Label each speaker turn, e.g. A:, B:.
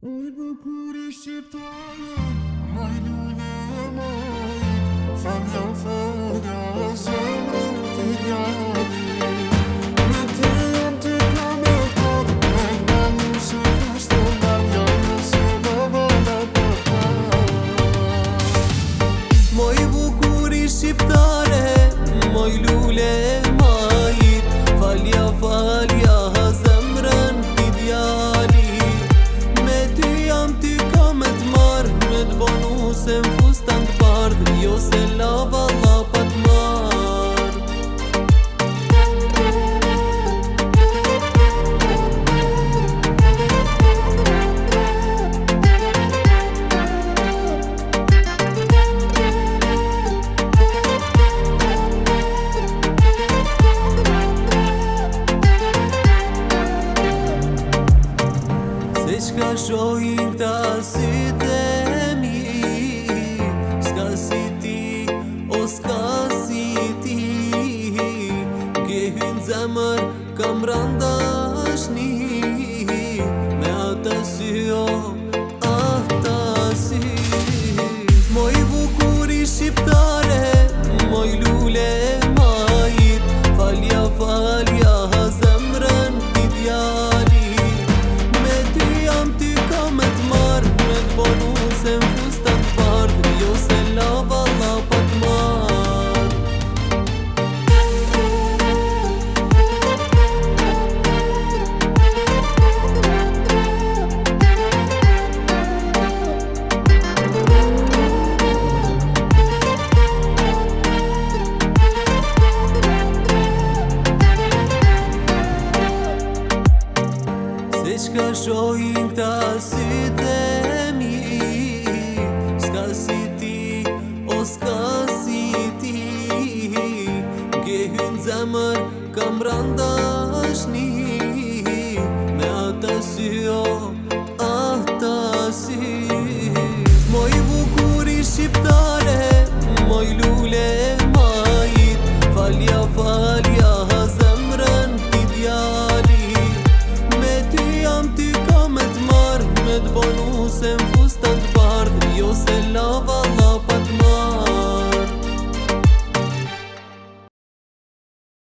A: Oj bukuri shqiptare, maj lule e majt, falja falja zemrën t'i djali. Me te jam t'i kamet kor, me t'banu se fustën dalja se në vala për ta.
B: Moj bukuri shqiptare, moj lule e majt, falja falja zemrën t'i djali. Me ty jam t'i kamet marr, me t'banu se m'fustan t'bardh, jo se lava la pa t'marr. Se qka shohin këta sytë e mi, s'ka si ti, o s'ka si ti. Ke hyn zemër kam randashni, me ata sy o ata sy. Moj bukuri shqiptare, moj lule e majt, falja falja zemrën t'i djali. Me ty jam t'i kamet marr, me t'bonu se m'fustan t'bardh, jo se lava la pa t'marr. Se qka shohin këta sytë e mi, s'ka si ti, o s'ka si ti. Ke hyn zemër kam randashni, me ata sy o ata sy. Moj bukuri shqiptare, moj lule e majt, falja falja zemrën t'i djali. Me ty jam t'i kamet marr, me t'bonu se